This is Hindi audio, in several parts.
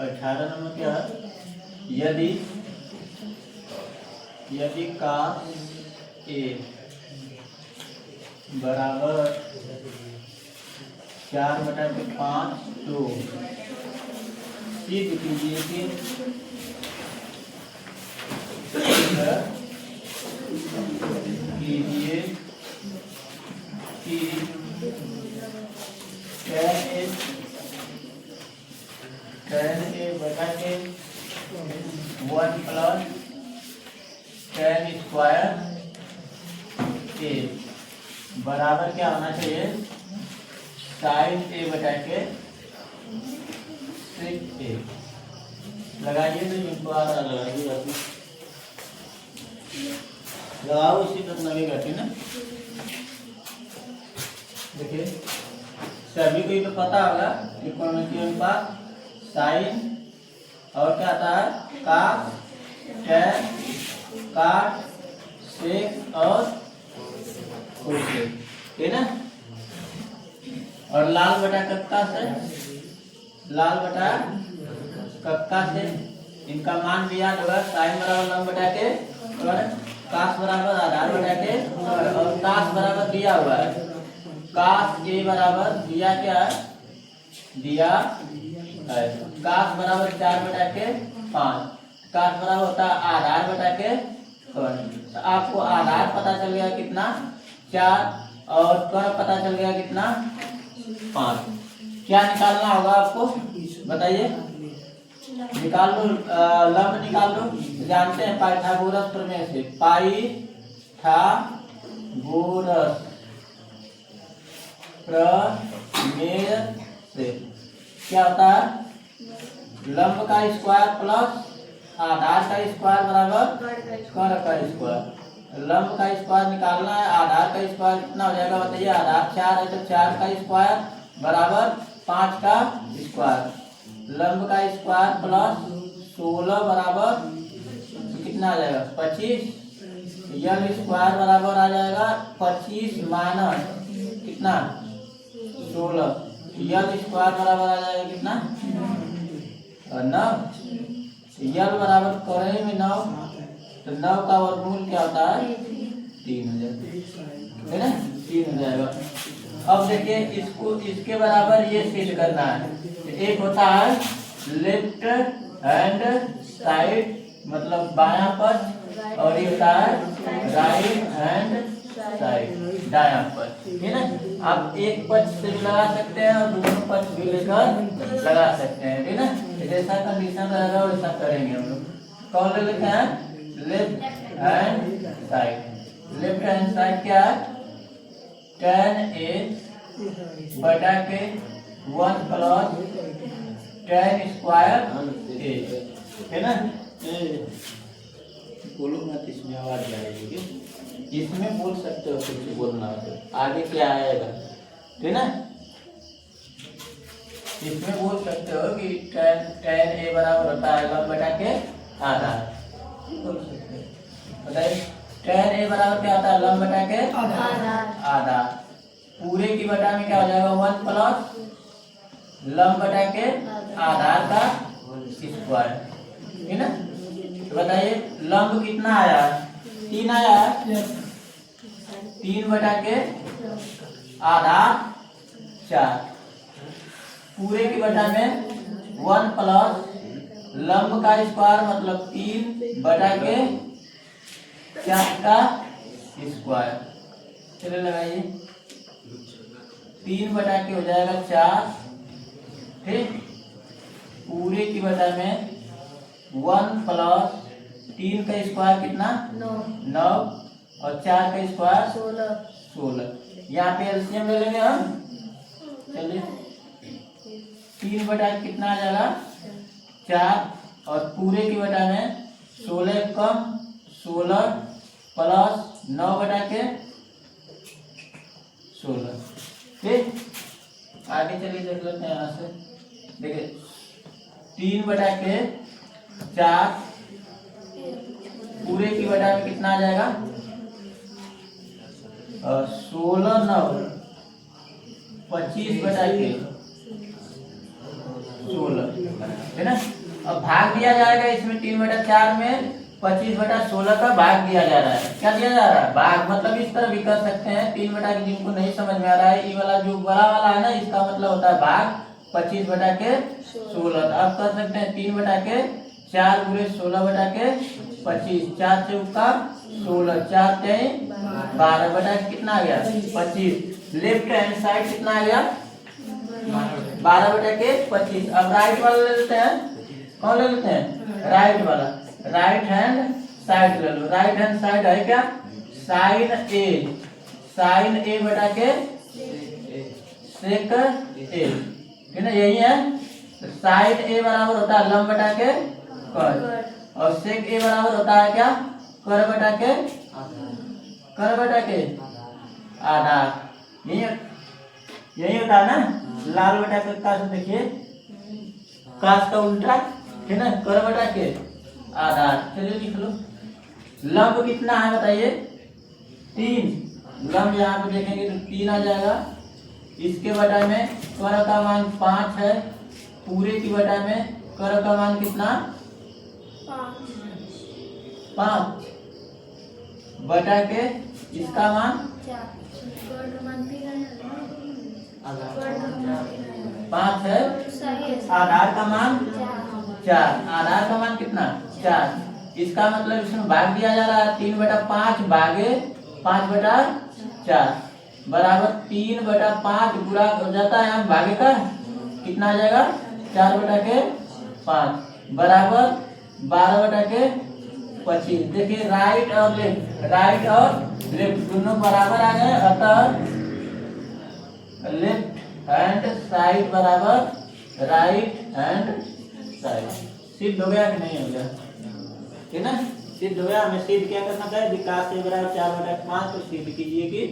18 नंबर क्या है, यदि यदि cos A बराबर 4/5 तो सिद्ध कीजिए कि tan A बटा के 1 प्लस tan स्क्वायर A बराबर क्या होना चाहिए, sin A बटा के 6A। लगाइए तो इनको आ रहा लगाइए आपने लगाओ, इसी तक लगेगा ठीक ना। देखिए सभी को ये तो पता होगा त्रिकोणमितीय अनुपात साइन और क्या आता है कॉस, टैन, कॉट, सेक और कोसेक, ठीक ना। और लाल बटा कक्का से, लाल बटा कक्का से इनका मान भी याद होगा, साइन बराबर लंब बटा के और कॉस बराबर आधार बटा के और कॉस बराबर दिया हुआ है, कॉस ए बराबर दिया क्या है, दिया है कॉस बराबर 4/5, कॉस बराबर होता है आधार बटा के कर्ण। तो आपको आधार पता चल गया कितना 4 और कर्ण पता चल गया कितना 5। क्या निकालना होगा आपको बताइए, निकाल लो, लंब निकाल लो, जानते हैं पाइथागोरस प्रमेय से, पाइथागोरस प्रमेय से क्या होता है, लंब का स्क्वायर प्लस आधार का स्क्वायर बराबर कर्ण का स्क्वायर। लंब का स्क्वायर निकालना है, आधार का स्क्वायर कितना हो जाएगा बताइए, आधार 4 है तो 4 का स्क्वायर बराबर 5 का स्क्वायर, लंब का स्क्वायर प्लस 16 बराबर कितना आ जाएगा 25, यल स्क्वायर बराबर आ जाएगा 25 माइनस कितना 16, यल स्क्वायर बराबर आ जाएगा कितना 9, यल बराबर करें में 9 तो 9 का वर्गमूल क्या होता है 3 हो जाएगा, है ना 3 हो जाएगा। अब देखिए इसको इसके बराबर ये सिद्ध करना है, एक होता है लेफ्ट हैंड साइड मतलब बायां पक्ष और ये होता है राइट हैंड साइड दायां पक्ष, है ना। आप एक पक्ष से भी लगा सकते हैं और दोनों पक्ष भी लेकर लगा सकते हैं, ठीक ना। जैसा कंडीशन रहेगा वैसा करेंगे हम लोग। कौन ले लेते हैं, left hand side, left hand side क्या है tan A बटा के 1 प्लस tan स्क्वायर A, है ना। बोलो मत, इसमें आवाज आएगी, इसमें बोल सकते हो, कुछ बोलना हो तो आगे क्या आएगा, ठीक ना। इसमें बोल सकते हो कि tan A बराबर होता है लंब बटा के आधार, बोल सकते हो। बताइए tan A बराबर क्या होता है लंब बटा के आधार, पूरे की बटा में क्या हो जाएगा 1 प्लस लंब बटा के आधार का स्क्वायर, है ना। तो बताइए लंब कितना आया 3 आया, 3 बटा के आधार 4, पूरे की बटा में 1 प्लस लंब का स्क्वायर मतलब 3 बटा के 4 का स्क्वायर, चलो लगाइए 3 बटा के हो जाएगा 4, ठीक, पूरे की बटा में 1 प्लस 3 का स्क्वायर कितना 9 और 4 का स्क्वायर 16। यहाँ पे एलसीएम ले लेंगे हम, चलिए 3 बटा कितना आ जाएगा 4 और पूरे की बटा में 16 कम 16 प्लस 9 बटा के 16, ठीक। आगे चलिए देख लेते हैं यहाँ से, देखिए 3 बटा के 4 पूरे की बटा में कितना आ जाएगा 16 9 25 बटा के 16 है ना। अब भाग दिया जाएगा इसमें 3/4 में 25/16 का भाग दिया जा रहा है। क्या दिया जा रहा है? भाग। मतलब इस तरह भी कर सकते हैं 3 जिनको नहीं समझ में आ रहा है, ये वाला जो बड़ा वाला है ना, इसका मतलब होता है भाग 25/16। अब कर सकते हैं 3/4 गुणे 16/25, 4 चौका 16, 4 3 12 बटा कितना आ गया 25। लेफ्ट हैंड साइड कितना आ गया 12/25। अब राइट वाला ले लेते हैं। कौन ले लेते हैं? राइट वाला। राइट हैंड साइड ले लो। राइट हैंड साइड है क्या? साइन ए। साइन ए बटा के सेक ए, है ना, यही है। साइन ए बराबर होता है लंब बटा के कर, और सेक ए बराबर होता है क्या? कर बटा के आधार। यही होता है ना। लाल बटा के का से देखिए, काश का उल्टा है ना, कर बटा के आधार। चलिए लिख लो। लंब कितना है बताइए? 3। लंब यहाँ पे देखेंगे तो 3 आ जाएगा। इसके बटा में कर का मान 5 है। पूरे की बटा में कर का मान कितना? 5 बटा के इसका मान 5 है। आधार का मान 4। आधार का मान कितना? 4। इसका मतलब इसमें भाग दिया जा रहा है 3/5 भागे 5/4 बराबर 3/5 गुणा हो जाता है। हम भागे का कितना आ जाएगा? 4/5 बराबर 12/25। देखिए राइट और लेफ्ट दोनों बराबर आ गए, अतः लेफ्ट हैंड साइड बराबर राइट हैंड साइड। सिद्ध हो गया कि नहीं हो गया? ठीक ना, सिद्ध हो गया। हमें सिद्ध क्या करना था? विकास ए बराबर 4/5 तो सिद्ध कीजिए कि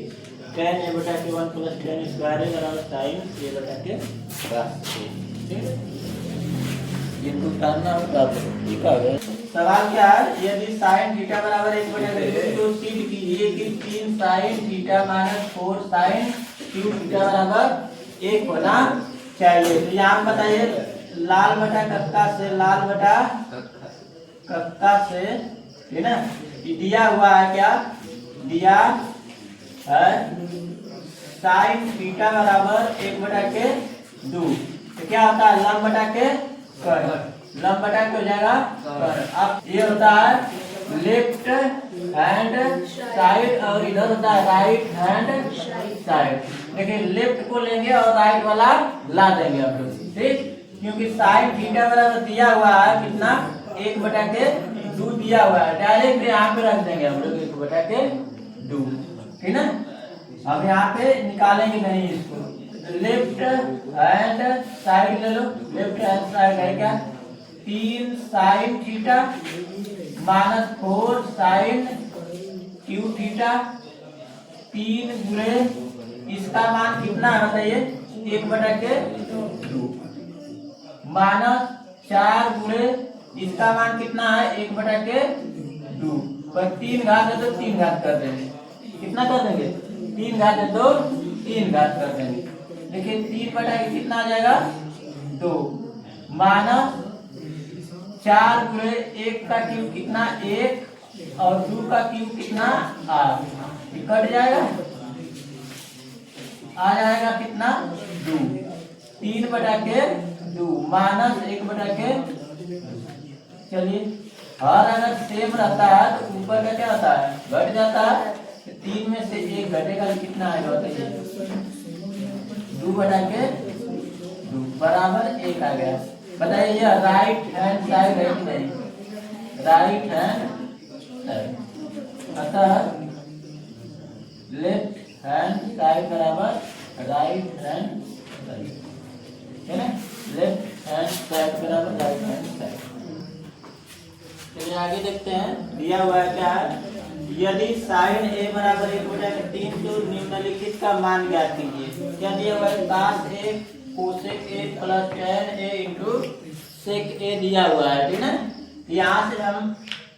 tan a बटा के 1 प्लस tan स्क्वायर ए बराबर sin a बटा के cos a। ठीक, ये तो करना होगा। ठीक है। सवाल क्या है? यदि sin थीटा बराबर 1/2 तो सिद्ध कीजिए कि 3 sin theta minus 4 sin cube theta बराबर 1 होना चाहिए। तो यहाँ बताइए लाल बटा कक्का से लाल बटा कक्का से, है ना, दिया हुआ है क्या? दिया है साइन थीटा बराबर 1/2। तो क्या होता है? लंब बटा के कर। लंब बटा के हो जाएगा कर। अब ये होता है लेफ्ट हैंड साइड और इधर होता है राइट हैंड साइड। देखिए लेफ्ट को लेंगे और राइट वाला ला देंगे हम लोग। ठीक, क्योंकि साइन थीटा बराबर दिया हुआ है कितना? 1/2 दिया हुआ है। डायरेक्ट यहाँ पे रख देंगे हम लोग 1/2। ठीक ना। अब यहाँ पे निकालेंगे नहीं इसको। लेफ्ट हैंड साइड ले लो। लेफ्ट हैंड साइड है क्या? 3 sine theta minus 4 sine cube theta 3 गुणे इसका मान कितना है बताइए? 1/2 माइनस 4 गुणे इसका मान कितना है? 1/2 पर 3 घात है तो 3 घात कर देंगे। कितना कर देंगे? 3 घात है तो 3 घात कर देंगे। देखिए 3/2 कितना आ जाएगा? 2 माइनस 4 गुणे 1 का क्यूब कितना? 1 और 2 का क्यूब कितना? 8। कट जाएगा, आ जाएगा कितना? 2। 3/2 माइनस 1/2। चलिए, और अगर सेम रहता है तो ऊपर का क्या होता है? घट जाता है। 3 में से 1 घटेगा तो कितना आएगा बताइए? 2/2 बराबर 1 आ गया। बताइए ये राइट हैंड साइड है कि नहीं? राइट हैंड साइड, अतः लेफ्ट हैंड साइड बराबर राइट हैंड साइड, है ना। लेफ्ट हैंड साइड बराबर राइट हैंड साइड। चलिए आगे देखते हैं। दिया हुआ है क्या है? यदि साइन ए बराबर 1/3 तो निम्नलिखित का मान ज्ञात कीजिए। क्या दिया हुआ है? cos a cosec a plus tan a into sec a दिया हुआ है। ठीक है, यहाँ से हम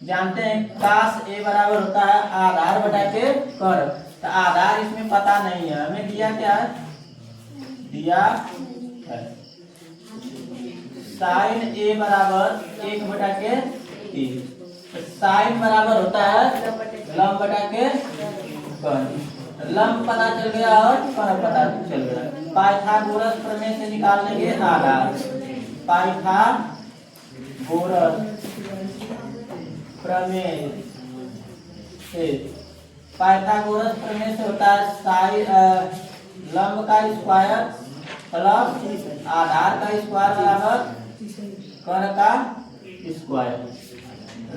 जानते हैं cos a बराबर होता है आधार बटा के कर। तो आधार इसमें पता नहीं है हमें। दिया क्या है? दिया है साइन ए बराबर 1/3। तो साइन बराबर होता है लंब बटा के कर्ण। लंब पता चल गया और कर्ण पता चल गया। पाइथागोरस प्रमेय से निकाल लेंगे आधार। पाइथागोरस प्रमेय से, पाइथागोरस प्रमेय से होता है साइन लंब का स्क्वायर प्लस आधार का स्क्वायर बराबर कर्ण का स्क्वायर।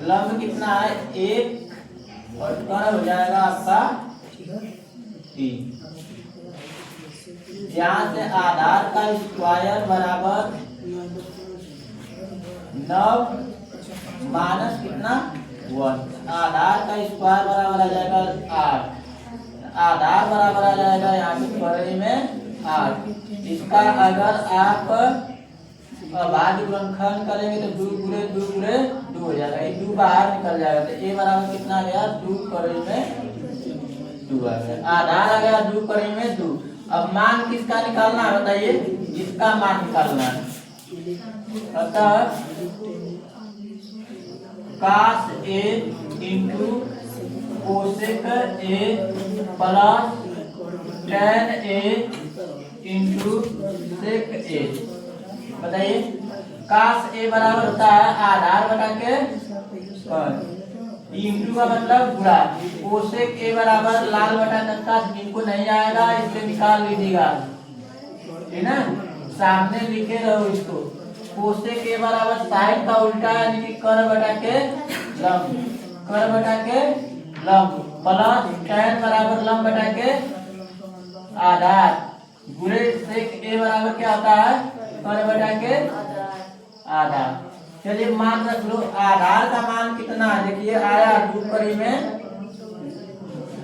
लंब कितना है 1 और कर्ण हो जाएगा आपका 3। यहाँ से आधार का स्क्वायर बराबर 9 माइनस कितना 1। आधार का स्क्वायर बराबर आ जाएगा 8। आधार बराबर आ जाएगा यहाँ पे पढ़ने में 8। इसका अगर आप भाज्य गुणनखंड करेंगे तो 2 गुणे 2 गुणे 2 हो जाएगा। ये 2 बाहर निकल जाएगा तो ए बराबर कितना आ गया 2 करें में 2 आ गया। आधार आ गया 2 करें में 2। अब मान किसका निकालना है बताइए, इसका मान निकालना है। अतः cos A into cosec A plus tan A into sec A। बताइए cos A बराबर होता है आधार बटा के कर्ण। इंटू का मतलब गुणा। कोसेक A बराबर लाल बटा नक्का जिनको नहीं आएगा इससे निकाल लीजिएगा, है ना। सामने लिखे रहो इसको। कोसेक A बराबर साइन का उल्टा यानी कि कर्ण बटा के लंब। कर्ण बटा के लंब प्लस tan बराबर लंब बटा के आधार गुणे सेक A बराबर क्या होता है कर्ण बटा के आधार। चलिए मान रख लो। आधार का मान कितना है देखिए आया 2 करी में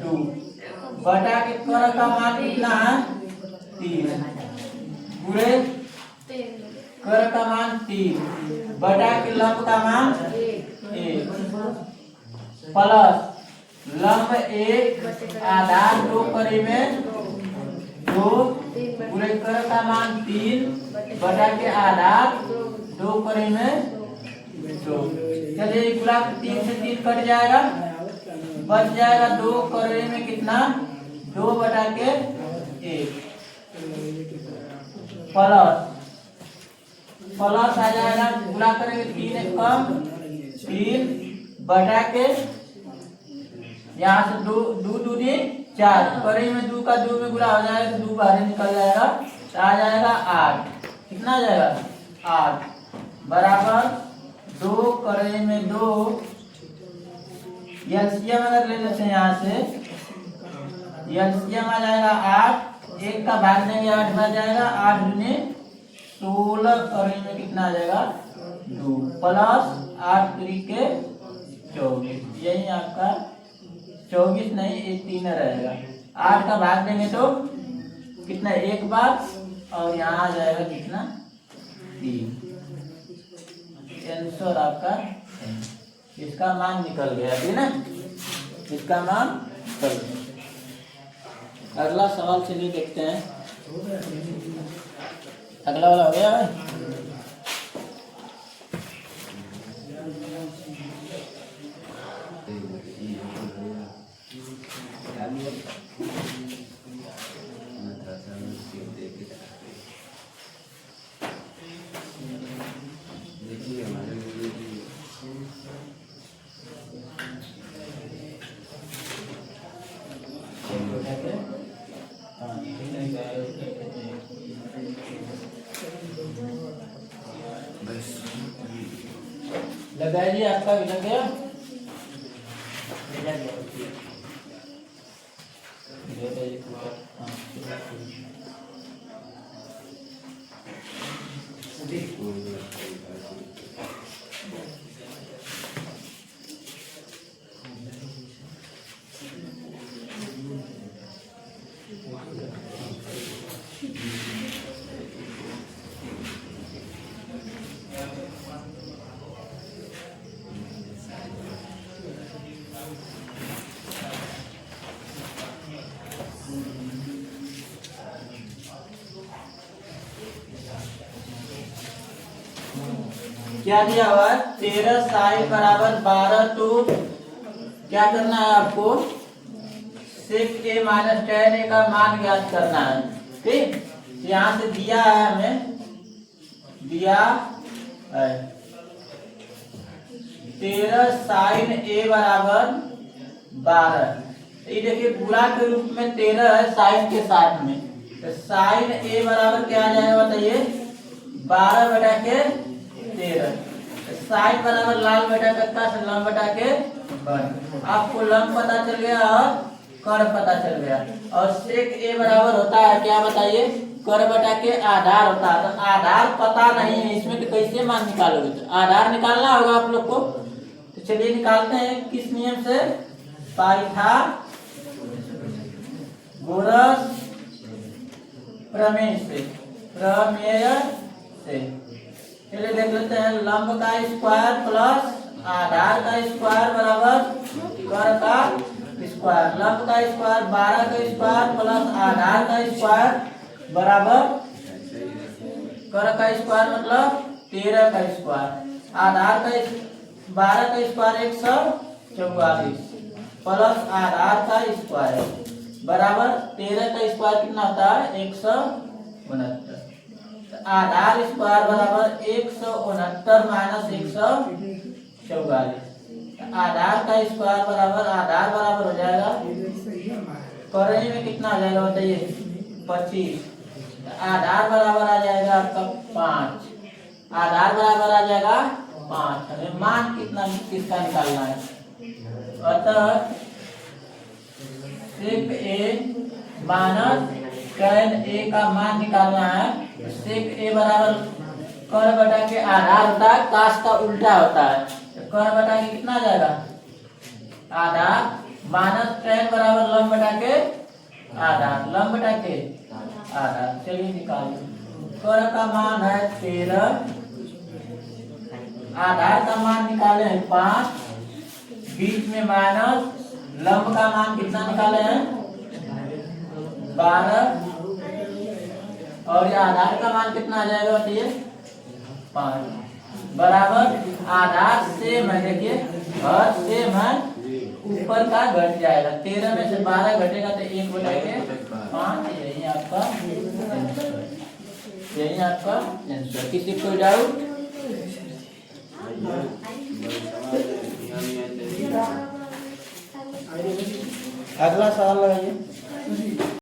2 बटा के कर्ण का मान कितना है 3 गुणे कर्ण का मान 3 बटा के लंब का मान 1 प्लस लंब 1 आधार 2 करी में 2 गुणे कर्ण का मान 3 बटा के आधार 2 करी में 2। चलिए गुणा 3 से 3 कट जाएगा, बच जाएगा 2 करी में कितना 2 बटा के 1 प्लस आ जाएगा। गुणा करेंगे 3 एक कम 3 बटा के यहाँ से 2 दूनी 4 करी में 2 का 2 में गुणा हो जाएगा तो 2 बाहर निकल जाएगा तो आ जाएगा 8। कितना आ जाएगा 8 बराबर 2 करी में 2। एलसीएम अगर ले लेते हैं यहाँ से एलसीएम आ जाएगा 8। 1 का भाग देंगे 8 बच जाएगा 8 दूनी 16 करी में कितना आ जाएगा 2 प्लस 8 3 के 24। यही आपका 24 नहीं 1 3 रहेगा। 8 का भाग देंगे तो कितना 1 बार और यहाँ आ जाएगा कितना 3। आंसर आपका इसका मान निकल गया है ना। इसका मान निकल गया। अगला सवाल चलिए देखते हैं। अगला वाला हो गया भाई। लगाइए आपका भी लग गया। क्या दिया हुआ है 13 साइन बराबर 12 तो क्या करना है आपको सेक ए माइनस tan ए का मान ज्ञात करना है। ठीक, यहाँ से दिया है हमें, दिया है 13 साइन ए बराबर 12। ये देखिए गुणा के रूप में 13 है साइन के साथ में, तो साइन ए बराबर क्या आ जाएगा बताइए 12 बटा के 13। साइन बराबर लाल बटा कत्ता से लंब बटा के 1। आपको लंब पता चल गया और कर पता चल गया। और सेक ए बराबर होता है क्या बताइए कर बटा के आधार होता है। तो आधार पता नहीं है इसमें तो कैसे मान निकालोगे, तो आधार निकालना होगा आप लोग को। तो चलिए निकालते हैं किस नियम से, पाइथागोरस प्रमेय से, प्रमेय से। चलिए देख लेते हैं लंब का स्क्वायर प्लस आधार का स्क्वायर बराबर कर का स्क्वायर। लंब का स्क्वायर 12 का स्क्वायर प्लस आधार का स्क्वायर बराबर कर का स्क्वायर मतलब 13 का स्क्वायर। आधार का 12 का स्क्वायर 144 प्लस आधार का स्क्वायर बराबर 13 का स्क्वायर कितना होता है 169। आधार स्क्वायर बराबर 169 माइनस 144। आधार का स्क्वायर बराबर आधार बराबर हो जाएगा करने में कितना आ जाएगा बताइए 25। आधार बराबर आ जाएगा आपका 5। आधार बराबर आ जाएगा 5। हमें मान कितना किसका निकालना है, अतः सेक ए माइनस tan ए का मान निकालना है। सेक ए बराबर कर बटा के आधार होता है, काश का उल्टा होता है। तो कर बटा के कितना आ जाएगा आधार माइनस tan बराबर लंब बटा के आधार, लंब बटा के आधार। चलिए निकालिए कर का मान है 13, आधार का मान निकाले हैं 5, बीच में माइनस, लंब का मान कितना निकाले हैं 12 और ये आधार का मान कितना आ जाएगा बताइए 5 बराबर आधार सेम है। देखिए हर सेम है, ऊपर का घट जाएगा 13 में से 12 घटेगा तो 1 बटा के 5। यही आपका आंसर, यही आपका आंसर। किसी कोई डाउट? अगला सवाल लगाइए।